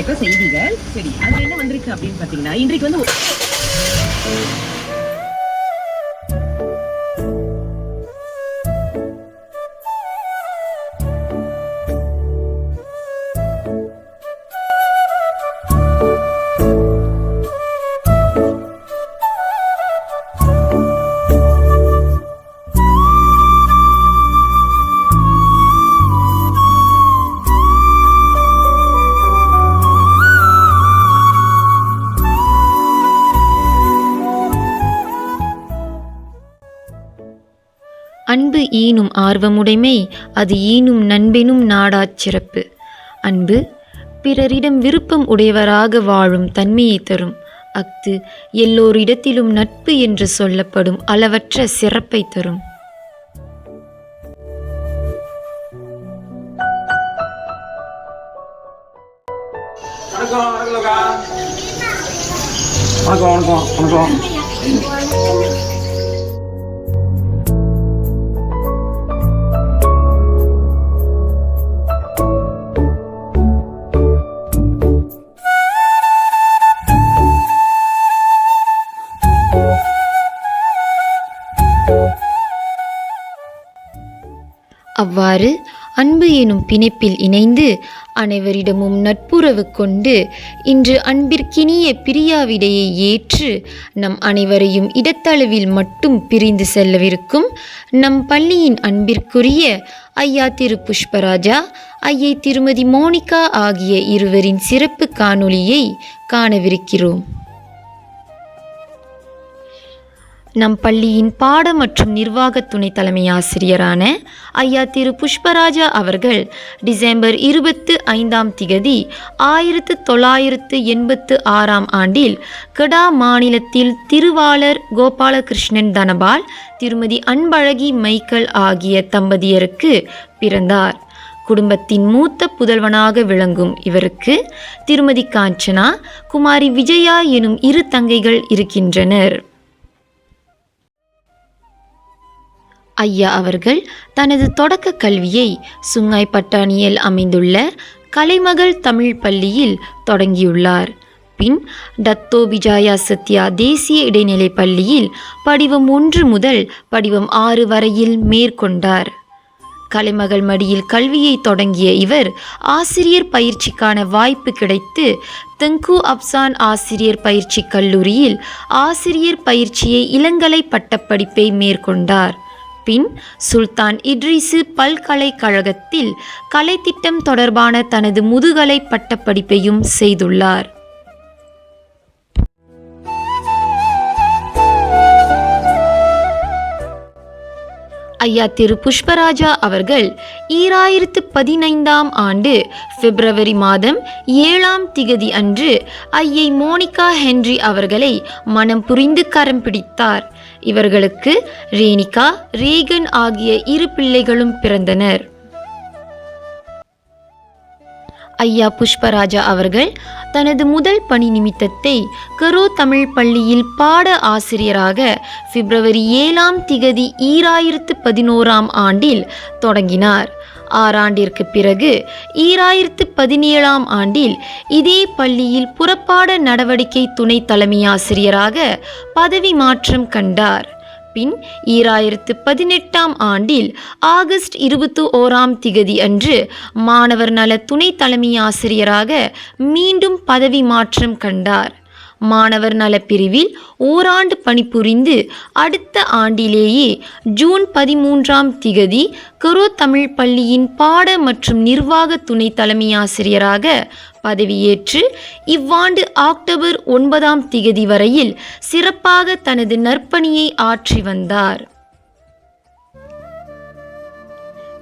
இருக்க செய்திகள். சரி, அது என்ன வந்திருக்கு அப்படின்னு பாத்தீங்கன்னா, இன்றைக்கு வந்து அன்பு ஈனும் ஆர்வமுடைமை அது ஈனும் நண்பெனும் நாடாச் சிறப்பு. அன்பு பிறரிடம் விருப்பம் உடையவராக வாழும் தன்மையை தரும். அஃது எல்லோரிடத்திலும் நட்பு என்று சொல்லப்படும் அளவற்ற சிறப்பை தரும். அவ்வாறு அன்பு எனும் பிணைப்பில் இணைந்து அனைவரிடமும் நட்புறவு கொண்டு இன்று அன்பிற்கினிய பிரியாவிடையை ஏற்று நம் அனைவரையும் இடத்தளவில் மட்டும் பிரிந்து செல்லவிருக்கும் நம் பள்ளியின் அன்பிற்குரிய ஐயா திரு புஷ்பராஜா, ஐயை திருமதி மோனிகா ஆகிய இருவரின் சிறப்பு காணொளியை காணவிருக்கிறோம். நம் பள்ளியின் பாட மற்றும் நிர்வாக துணை தலைமை ஆசிரியரான ஐயா திரு புஷ்பராஜா அவர்கள் டிசம்பர் 25 1986 ஆண்டில் கெடா மாநிலத்தில் திருவாளர் கோபாலகிருஷ்ணன் தனபால், திருமதி அன்பழகி மைக்கேல் ஆகிய தம்பதியருக்கு பிறந்தார். குடும்பத்தின் மூத்த புதல்வனாக விளங்கும் இவருக்கு திருமதி காஞ்சனா, குமாரி விஜயா எனும் 2 தங்கைகள் இருக்கின்றனர். ஐயா அவர்கள் தனது தொடக்க கல்வியை சுங்காய் பட்டாணியில் அமைந்துள்ள கலைமகள் தமிழ் பள்ளியில் தொடங்கியுள்ளார். பின் டத்தோ விஜயா சத்யா தேசிய இடைநிலை பள்ளியில் படிவம் 1 முதல் படிவம் 6 வரையில் மேற்கொண்டார். கலைமகள் மடியில் கல்வியை தொடங்கிய இவர் ஆசிரியர் பயிற்சிக்கான வாய்ப்பு கிடைத்து தெங்கு அப்சான் ஆசிரியர் பயிற்சி கல்லூரியில் ஆசிரியர் பயிற்சியை இளங்கலை பட்டப்படிப்பை மேற்கொண்டார். பின் சுல்தான் இட்ரிசு பல்கலைக்கழகத்தில் கலைத்திட்டம் தொடர்பான தனது முதுகலை பட்டப்படிப்பையும் செய்துள்ளார். ஐயா திரு புஷ்பராஜா அவர்கள் 2015 ஆண்டு பிப்ரவரி மாதம் 7 அன்று ஐயை மோனிகா ஹென்றி அவர்களை மனம் புரிந்து கரம் பிடித்தார். இவர்களுக்கு ரேணிகா, ரேகன் ஆகிய 2 பிள்ளைகளும் பிறந்தனர். ஐயா புஷ்பராஜா அவர்கள் தனது முதல் பணி நிமித்தத்தை கரோ தமிழ் பள்ளியில் பாட ஆசிரியராக பிப்ரவரி 7 2011 ஆண்டில் தொடங்கினார். 6 ஆண்டிற்கு பிறகு 2017 ஆண்டில் இதே பள்ளியில் புறப்பாட நடவடிக்கை துணை தலைமை ஆசிரியராக பதவி மாற்றம் கண்டார். பின் 2018 ஆண்டில் ஆகஸ்ட் 21 அன்று மாணவர் நல துணை தலைமை ஆசிரியராக மீண்டும் பதவி மாற்றம் கண்டார். மாணவர் நல பிரிவில் ஓராண்டு பணிபுரிந்து அடுத்த ஆண்டிலேயே ஜூன் 13 கரோ தமிழ் பள்ளியின் பாட மற்றும் நிர்வாக துணை தலைமை ஆசிரியராக பதவியேற்று இவ்வாண்டு அக்டோபர் 9 வரையில் சிறப்பாக தனது நற்பணியை ஆற்றி வந்தார்.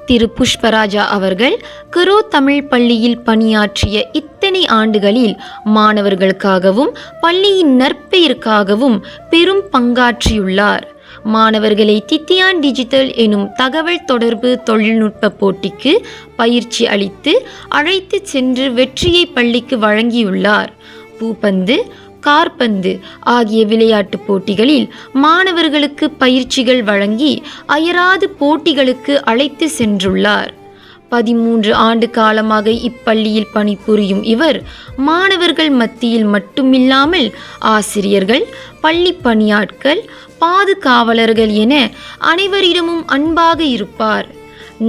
திரு புஷ்பராஜா அவர்கள் கரோ தமிழ் பள்ளியில் பணியாற்றிய இத்தனை ஆண்டுகளில் மாணவர்களுக்காகவும் பள்ளியின் நற்பெயருக்காகவும் பெரும் பங்காற்றியுள்ளார். மாணவர்களை தித்தியான் டிஜிட்டல் எனும் தகவல் தொடர்பு தொழில்நுட்ப போட்டிக்கு பயிற்சி அளித்து அழைத்து சென்று வெற்றியை பள்ளிக்கு வழங்கியுள்ளார். பூப்பந்து, காற்பந்து ஆகிய விளையாட்டுப் போட்டிகளில் மாணவர்களுக்கு பயிற்சிகள் வழங்கி அயராது போட்டிகளுக்கு அழைத்து சென்றுள்ளார். 13 ஆண்டு காலமாக இப்பள்ளியில் பணிபுரியும் இவர் மாணவர்கள் மத்தியில் மட்டுமில்லாமல் ஆசிரியர்கள், பள்ளி பணியாட்கள், பாதுகாவலர்கள் என அனைவரிடமும் அன்பாக இருப்பார்.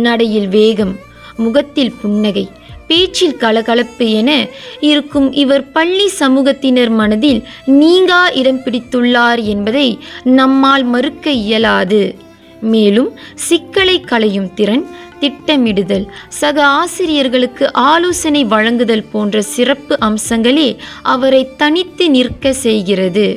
நடையில் வேகம், முகத்தில் புன்னகை, பேச்சில் கலகலப்பு என இருக்கும் இவர் பள்ளி சமூகத்தினர் மனதில் நீங்கா இடம் பிடித்துள்ளார் என்பதை நம்மால் மறுக்க இயலாது. மேலும் சிக்கலை களையும் திறன், திட்டமிடுதல், சக ஆசிரியர்களுக்கு ஆலோசனை வழங்குதல் போன்ற சிறப்பு அம்சங்களே அவரை தனித்து நிற்க செய்கிறது.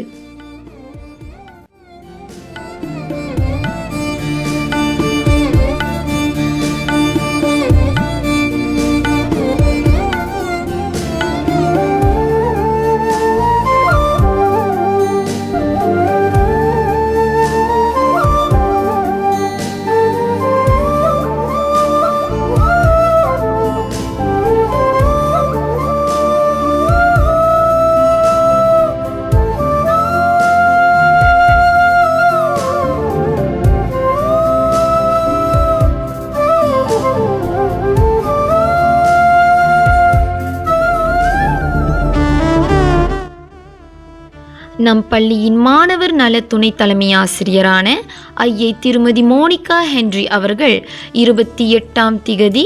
நம் பள்ளியின் மாணவர் நல துணை தலைமை ஆசிரியரான ஐயை திருமதி மோனிகா ஹென்றி அவர்கள் 28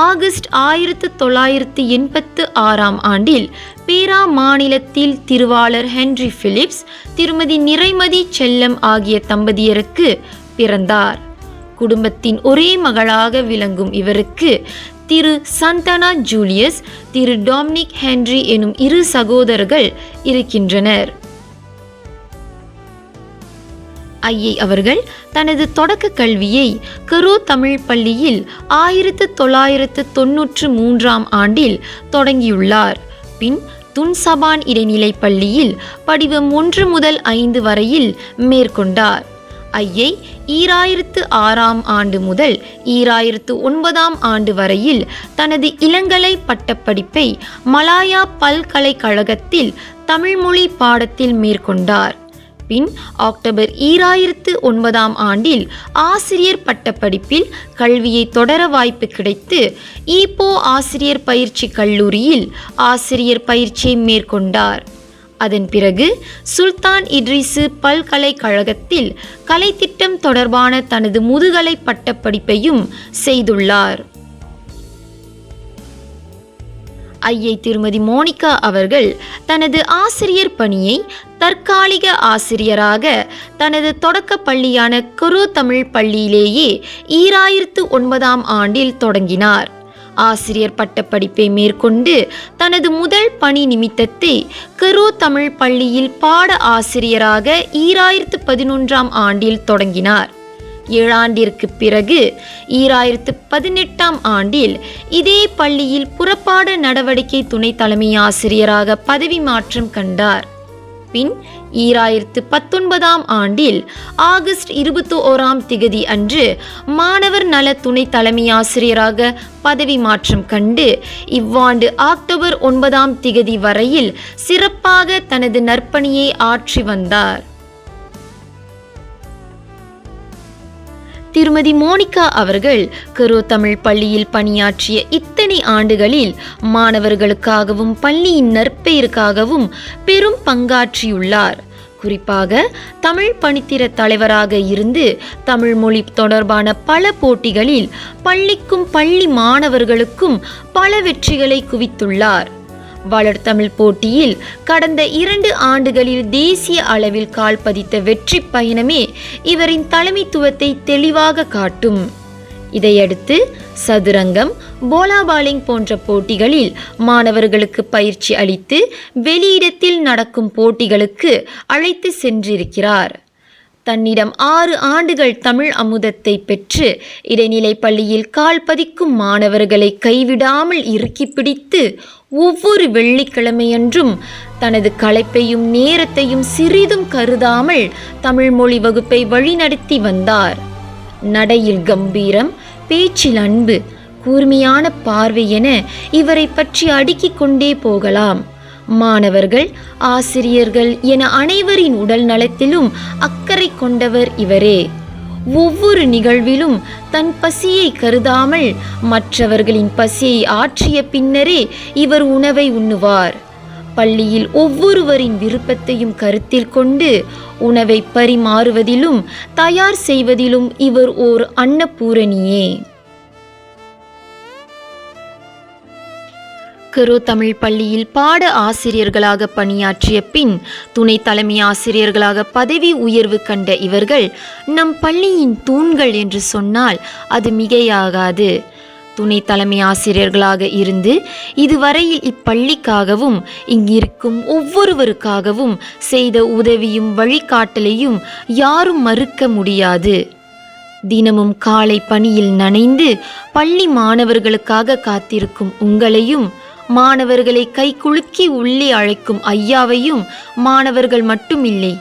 ஆகஸ்ட் 1986 ஆண்டில் பேரா மாநிலத்தில் திருவாளர் ஹென்றி பிலிப்ஸ், திருமதி நிறைமதி செல்லம் ஆகிய தம்பதியருக்கு பிறந்தார். குடும்பத்தின் ஒரே மகளாக விளங்கும் இவருக்கு திரு சந்தனா ஜூலியஸ், திரு டொமினிக் ஹென்றி எனும் 2 சகோதரர்கள் இருக்கின்றனர். ஐயை அவர்கள் தனது தொடக்க கல்வியை கரூ தமிழ் பள்ளியில் 1993 ஆண்டில் தொடங்கியுள்ளார். பின் துன்சபான் இடைநிலை பள்ளியில் படிவம் 1 முதல் 5 வரையில் மேற்கொண்டார். ஐயை 2006 ஆண்டு முதல் 2009 ஆண்டு வரையில் தனது இளங்கலை பட்டப்படிப்பை மலாயா பல்கலைக்கழகத்தில் தமிழ்மொழி பாடத்தில் மேற்கொண்டார். பின் அக்டோபர் 2009 ஆண்டில் ஆசிரியர் பட்டப்படிப்பில் கல்வியை தொடர வாய்ப்பு கிடைத்து ஈப்போ ஆசிரியர் பயிற்சி கல்லூரியில் ஆசிரியர் பயிற்சியை மேற்கொண்டார். அதன் பிறகு சுல்தான் இட்ரிசு பல்கலைக்கழகத்தில் கலைத்திட்டம் தொடர்பான தனது முதுகலை பட்டப்படிப்பையும் செய்துள்ளார். ஐயை திருமதி மோனிகா அவர்கள் தனது ஆசிரியர் பணியை தற்காலிக ஆசிரியராக தனது தொடக்க பள்ளியான கரூ தமிழ் பள்ளியிலேயே 2009 ஆண்டில் தொடங்கினார். ஆசிரியர் பட்டப்படிப்பை மேற்கொண்டு தனது முதல் பணி நிமித்தத்தை கரூ தமிழ் பள்ளியில் பாட ஆசிரியராக 2011 ஆண்டில் தொடங்கினார். 7 ஆண்டிற்கு பிறகு 2018 ஆண்டில் இதே பள்ளியில் புறப்பாட நடவடிக்கை துணை தலைமை ஆசிரியராக பதவி மாற்றம் கண்டார். பின் 2019 ஆண்டில் ஆகஸ்ட் 21 அன்று மாணவர் நல துணை தலைமை ஆசிரியராக பதவி மாற்றம் கண்டு இவ்வாண்டு அக்டோபர் 9 வரையில் சிறப்பாக தனது நற்பணியை ஆற்றி வந்தார். திருமதி மோனிகா அவர்கள் கரூ தமிழ் பள்ளியில் பணியாற்றிய இத்தனை ஆண்டுகளில் மாணவர்களுக்காகவும் பள்ளியின் நற்பெயருக்காகவும் பெரும் பங்காற்றியுள்ளார். குறிப்பாக தமிழ் பணித்திர தலைவராக இருந்து தமிழ் மொழி தொடர்பான பல போட்டிகளில் பள்ளிக்கும் பள்ளி மாணவர்களுக்கும் பல வெற்றிகளை குவித்துள்ளார். வளர்தமிழ் போட்டியில் கடந்த 2 ஆண்டுகளில் தேசிய அளவில் கால் பதித்த வெற்றி பயணமே இவரின் தலைமைத்துவத்தை தெளிவாக காட்டும். இதையடுத்து சதுரங்கம், போலாபாலிங் போன்ற போட்டிகளில் மாணவர்களுக்கு பயிற்சி அளித்து வெளியிடத்தில் நடக்கும் போட்டிகளுக்கு அழைத்து சென்றிருக்கிறார். தன்னிடம் 6 ஆண்டுகள் தமிழ் அமுதத்தை பெற்று இடைநிலை பள்ளியில் கால் பதிக்கும் மாணவர்களை கைவிடாமல் இறுக்கி பிடித்து ஒவ்வொரு வெள்ளிக்கிழமையன்றும் தனது களைப்பையும் நேரத்தையும் சிறிதும் கருதாமல் தமிழ் மொழி வகுப்பை வழிநடத்தி வந்தார். நடையில் கம்பீரம், பேச்சில் அன்பு, கூர்மையான பார்வை என இவரை பற்றி அடுக்கிக் கொண்டே போகலாம். மாணவர்கள், ஆசிரியர்கள் என அனைவரின் உடல் நலத்திலும் அக்கறை கொண்டவர் இவரே. ஒவ்வொரு நிகழ்விலும் தன் பசியை கருதாமல் மற்றவர்களின் பசியை ஆற்றிய பின்னரே இவர் உணவை உண்ணுவார். பள்ளியில் ஒவ்வொருவரின் விருப்பத்தையும் கருத்தில் கொண்டு உணவை பரிமாறுவதிலும் தயார் செய்வதிலும் இவர் ஓர் அன்னபூரணியே. கரோ தமிழ் பள்ளியில் பாட ஆசிரியர்களாக பணியாற்றிய பின் துணை தலைமை ஆசிரியர்களாக பதவி உயர்வு கண்ட இவர்கள் நம் பள்ளியின் தூண்கள் என்று சொன்னால் அது மிகையாகாது. துணை தலைமை ஆசிரியர்களாக இருந்து இதுவரையில் இப்பள்ளிக்காகவும் இங்கிருக்கும் ஒவ்வொருவருக்காகவும் செய்த உதவியும் வழிகாட்டலையும் யாரும் மறுக்க முடியாது. தினமும் காலை பணியில் நனைந்து பள்ளி மாணவர்களுக்காக காத்திருக்கும் உங்களையும், மாணவர்களை கை குலுக்கி உள்ளே அழைக்கும் ஐயாவையும் மாணவர்கள் மட்டுமில்லை,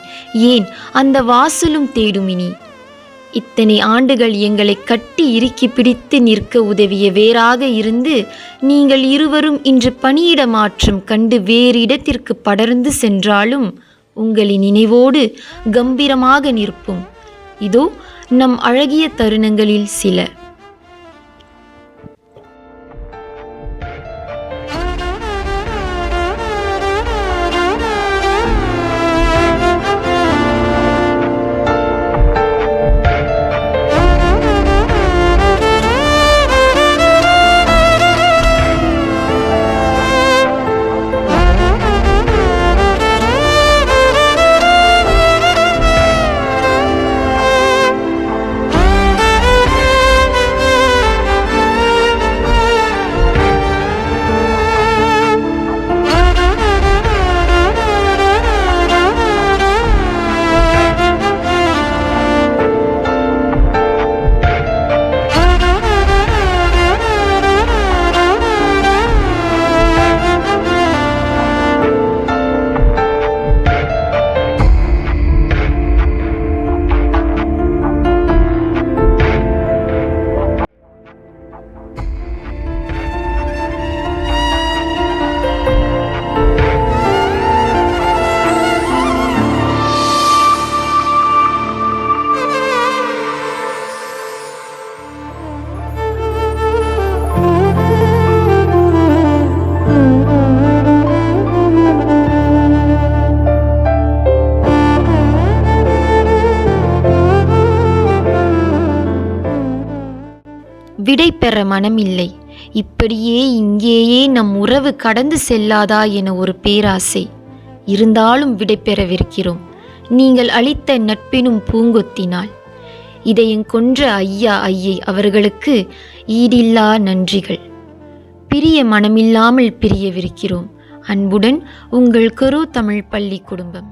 ஏன் அந்த வாசலும் தேடுமினி. இத்தனை ஆண்டுகள் எங்களை கட்டி இறுக்கி பிடித்து நிற்க உதவிய வேறாக இருந்து நீங்கள் இருவரும் இன்று பணியிட மாற்றம் கண்டு வேறு இடத்திற்கு படர்ந்து சென்றாலும் உங்களின் நினைவோடு கம்பீரமாக நிற்போம். இதோ நம் அழகிய தருணங்களில் சில. விடை பெற மனமில்லை. இப்படியே இங்கேயே நம் உறவு கடந்து செல்லாதா என ஒரு பேராசை. இருந்தாலும் விடை பெறவிருக்கிறோம், நீங்கள் அளித்த நட்பினும் பூங்கொத்தினால். இதயம் கொன்ற ஐயா ஐயை அவர்களுக்கு ஈடில்லா நன்றிகள். பிரிய மனமில்லாமல் பிரியவிருக்கிறோம். அன்புடன் உங்கள் கரோ தமிழ் பள்ளி குடும்பம்.